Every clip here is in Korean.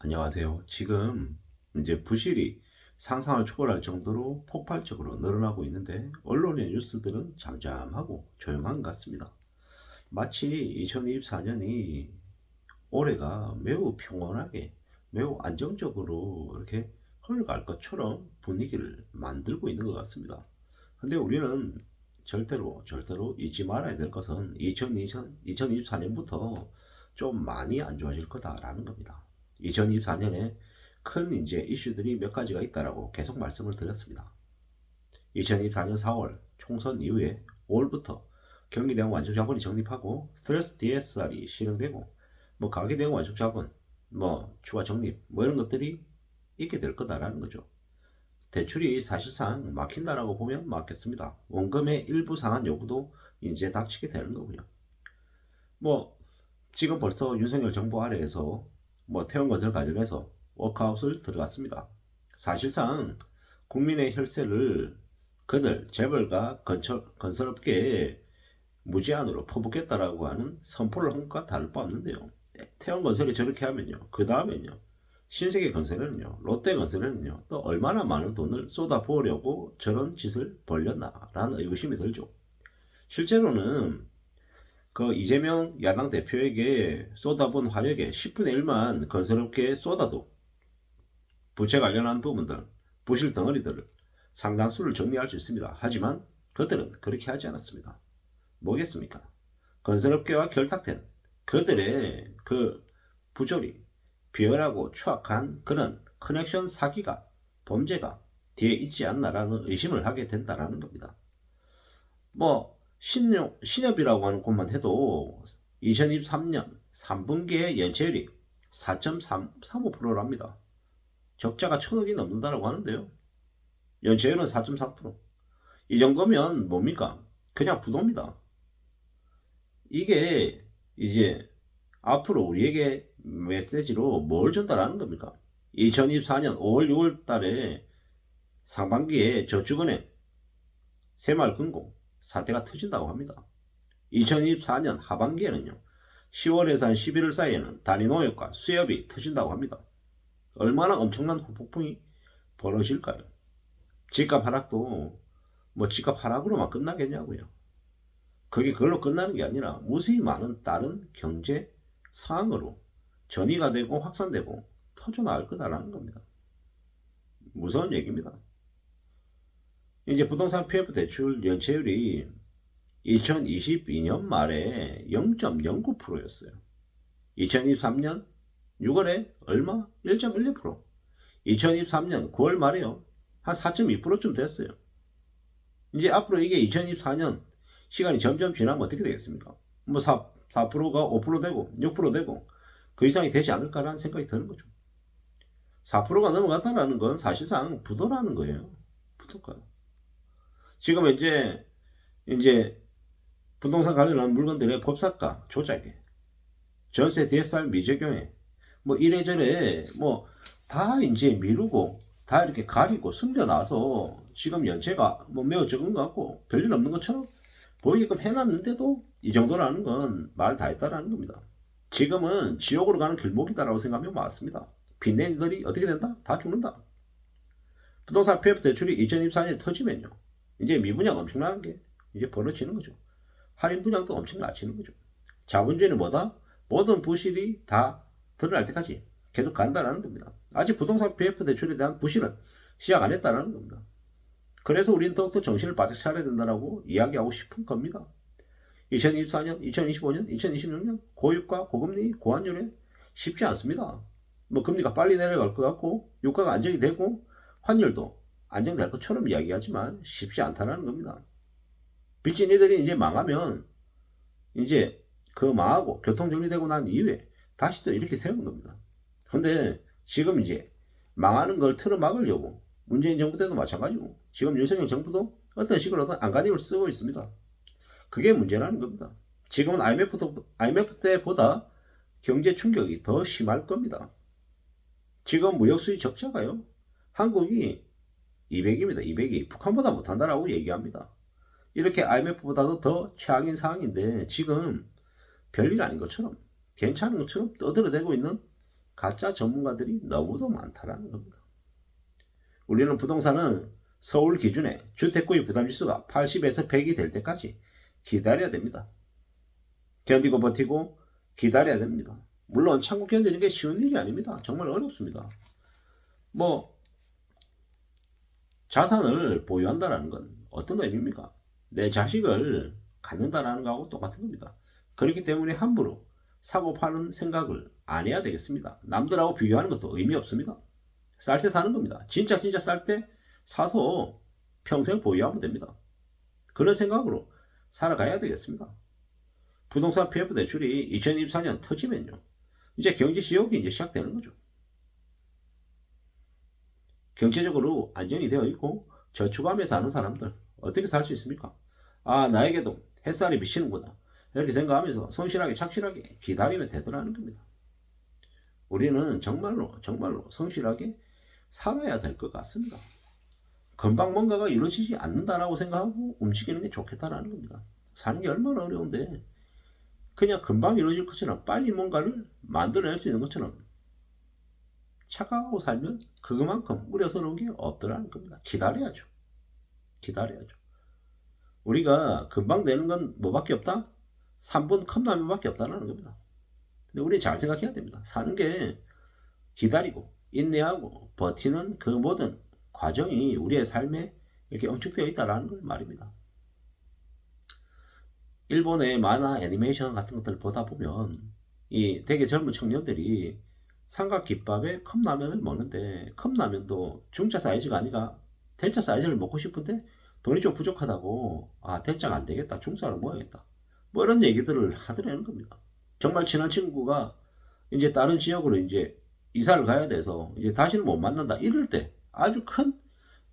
안녕하세요. 지금 이제 부실이 상상을 초월할 정도로 폭발적으로 늘어나고 있는데 언론의 뉴스들은 잠잠하고 조용한 것 같습니다. 마치 2024년이 올해가 매우 평온하게 매우 안정적으로 이렇게 흘러갈 것처럼 분위기를 만들고 있는 것 같습니다. 근데 우리는 절대로 잊지 말아야 될 것은 2024년부터 좀 많이 안 좋아질 거다라는 겁니다. 2024년에 큰 이제 이슈들이 몇 가지가 있다라고 계속 말씀을 드렸습니다. 2024년 4월 총선 이후에 5월부터 경기 대응 완충 자본이 적립하고 스트레스 DSR이 실행되고 뭐 가계 대응 완충 자본 뭐 추가 적립 뭐 이런 것들이 있게 될 거다라는 거죠. 대출이 사실상 막힌다라고 보면 맞겠습니다. 원금의 일부 상한 요구도 이제 닥치게 되는 거고요. 뭐 지금 벌써 윤석열 정부 아래에서 뭐 태원건설 관련해서 워크아웃을 들어갔습니다. 사실상 국민의 혈세를 그들 재벌과 건설업계에 무제한으로 퍼붓겠다라고 하는 선포를 한 것과 다를 바 없는데요. 태원건설이 저렇게 하면요. 그 다음엔요. 신세계건설에는요. 롯데건설에는요. 또 얼마나 많은 돈을 쏟아부으려고 저런 짓을 벌였나라는 의구심이 들죠. 실제로는 그 이재명 야당 대표에게 쏟아본 화력의 10분의 1만 건설업계에 쏟아도 부채 관련한 부분들, 부실 덩어리들을 상당수를 정리할 수 있습니다. 하지만 그들은 그렇게 하지 않았습니다. 뭐겠습니까? 건설업계와 결탁된 그들의 그 부조리, 비열하고 추악한 그런 커넥션 사기가, 범죄가 뒤에 있지 않나라는 의심을 하게 된다라는 겁니다. 뭐 신협이라고 하는 곳만 해도 2023년 3분기의 연체율이 4.35%랍니다. 적자가 1,000억이 넘는다라고 하는데요. 연체율은 4.3%. 이 정도면 뭡니까? 그냥 부도입니다. 이게 이제 앞으로 우리에게 메시지로 뭘 전달하는 겁니까? 2024년 5월 6월 달에 상반기에 저축은행 새마을금고 사태가 터진다고 합니다. 2024년 하반기에는요. 10월에서 한 11월 사이에는 단위노역과 수협이 터진다고 합니다. 얼마나 엄청난 후폭풍이 벌어질까요? 집값 하락도 뭐 집값 하락으로만 끝나겠냐고요. 그게 그걸로 끝나는 게 아니라 무수히 많은 다른 경제 상황으로 전이가 되고 확산되고 터져나갈 거다라는 겁니다. 무서운 얘기입니다. 이제 부동산 PF 대출 연체율이 2022년 말에 0.09%였어요. 2023년 6월에 얼마? 1.12%. 2023년 9월 말에요. 한 4.2%쯤 됐어요. 이제 앞으로 이게 2024년 시간이 점점 지나면 어떻게 되겠습니까? 뭐 4%가 5% 되고 6% 되고 그 이상이 되지 않을까라는 생각이 드는 거죠. 4%가 넘어갔다는 건 사실상 부도라는 거예요. 부도가. 지금 이제 부동산 관련한 물건들의 법사가 조작에 전세 DSR 미적용에 뭐 이래저래 뭐 다 이제 미루고 다 이렇게 가리고 숨겨놔서 지금 연체가 뭐 매우 적은 것 같고 별일 없는 것처럼 보이게끔 해놨는데도 이 정도라는 건 말 다 했다라는 겁니다. 지금은 지옥으로 가는 길목이다라고 생각하면 맞습니다. 빚내인들이 어떻게 된다? 다 죽는다. 부동산 PF 대출이 2024년에 터지면요. 이제 미분양 엄청나는 게 이제 벌어지는 거죠. 할인 분양도 엄청 낮추는 거죠. 자본주의는 뭐다? 모든 부실이 다 드러날 때까지 계속 간다라는 겁니다. 아직 부동산 PF 대출에 대한 부실은 시작 안 했다라는 겁니다. 그래서 우리는 더욱더 정신을 바짝 차려야 된다라고 이야기하고 싶은 겁니다. 2024년, 2025년, 2026년 고유가, 고금리, 고환율에 쉽지 않습니다. 뭐 금리가 빨리 내려갈 것 같고 유가가 안정이 되고 환율도 안정될 것처럼 이야기하지만 쉽지 않다는 겁니다. 빚진 이들이 이제 망하면 이제 그 망하고 교통 정리되고 난 이후에 다시 또 이렇게 세우는 겁니다. 근데 지금 이제 망하는 걸 틀어막으려고 문재인 정부 때도 마찬가지고 지금 윤석열 정부도 어떤 식으로든 안간힘을 쓰고 있습니다. 그게 문제라는 겁니다. 지금은 IMF 때보다 경제 충격이 더 심할 겁니다. 지금 무역수지 적자가요. 한국이 200입니다. 200이 북한보다 못한다라고 얘기합니다. 이렇게 IMF보다도 더 최악인 상황인데 지금 별일 아닌 것처럼 괜찮은 것처럼 떠들어대고 있는 가짜 전문가들이 너무도 많다라는 겁니다. 우리는 부동산은 서울 기준의 주택구입 부담지수가 80에서 100이 될 때까지 기다려야 됩니다. 견디고 버티고 기다려야 됩니다. 물론 참고 견디는 게 쉬운 일이 아닙니다. 정말 어렵습니다. 뭐 자산을 보유한다는 건 어떤 의미입니까? 내 자식을 갖는다라는 거하고 똑같은 겁니다. 그렇기 때문에 함부로 사고 파는 생각을 안 해야 되겠습니다. 남들하고 비교하는 것도 의미 없습니다. 쌀 때 사는 겁니다. 진짜 쌀 때 사서 평생 보유하면 됩니다. 그런 생각으로 살아가야 되겠습니다. 부동산 PF 대출이 2024년 터지면요, 이제 경제 지옥이 이제 시작되는 거죠. 경제적으로 안정이 되어 있고 저축하면서 사는 사람들 어떻게 살 수 있습니까? 아, 나에게도 햇살이 비치는구나, 이렇게 생각하면서 성실하게 착실하게 기다리면 되더라는 겁니다. 우리는 정말로 성실하게 살아야 될 것 같습니다. 금방 뭔가가 이루어지지 않는다라고 생각하고 움직이는 게 좋겠다라는 겁니다. 사는 게 얼마나 어려운데 그냥 금방 이루어질 것처럼 빨리 뭔가를 만들어낼 수 있는 것처럼 착각하고 살면 그만큼 우려스러운 게 없더라는 겁니다. 기다려야죠. 우리가 금방 되는 건 뭐밖에 없다? 3분 컵라면밖에 없다는 겁니다. 근데 우리 잘 생각해야 됩니다. 사는 게 기다리고 인내하고 버티는 그 모든 과정이 우리의 삶에 이렇게 응축되어 있다는 걸 말입니다. 일본의 만화 애니메이션 같은 것들을 보다 보면 이 되게 젊은 청년들이 삼각김밥에 컵라면을 먹는데, 컵라면도 중짜 사이즈가 아니라 대짜 사이즈를 먹고 싶은데 돈이 좀 부족하다고, 아, 대짜가 안 되겠다, 중짜로 먹어야겠다, 뭐 이런 얘기들을 하더라는 겁니다. 정말 친한 친구가 이제 다른 지역으로 이제 이사를 가야 돼서 이제 다시는 못 만난다 이럴 때 아주 큰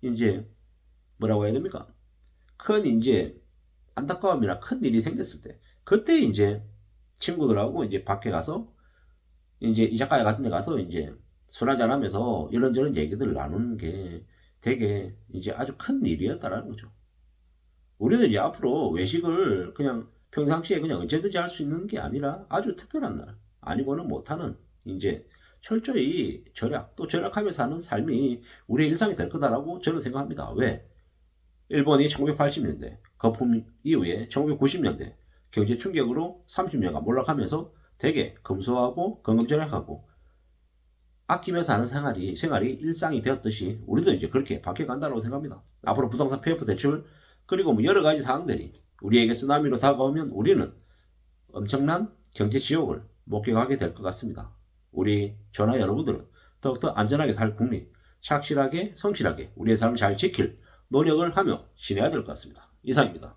이제 뭐라고 해야 됩니까? 큰 이제 안타까움이나 큰 일이 생겼을 때, 그때 이제 친구들하고 이제 밖에 가서 이제 이자카야 같은 데 가서 이제 술 한잔 하면서 이런저런 얘기들을 나누는 게 되게 이제 아주 큰 일이었다라는 거죠. 우리도 이제 앞으로 외식을 그냥 평상시에 그냥 언제든지 할 수 있는 게 아니라 아주 특별한 날 아니고는 못하는 이제 철저히 또 절약하며 사는 삶이 우리의 일상이 될 거다라고 저는 생각합니다. 왜? 일본이 1980년대 거품 이후에 1990년대 경제 충격으로 30년간 몰락하면서 되게 검소하고 건강절약하고 아끼며 사는 생활이 일상이 되었듯이 우리도 이제 그렇게 바뀌어간다고 생각합니다. 앞으로 부동산 PF 대출 그리고 뭐 여러 가지 사항들이 우리에게 쓰나미로 다가오면 우리는 엄청난 경제 지옥을 목격하게 될 것 같습니다. 우리 전화 여러분들은 더욱더 안전하게 살 국민, 착실하게 성실하게 우리의 삶을 잘 지킬 노력을 하며 지내야 될 것 같습니다. 이상입니다.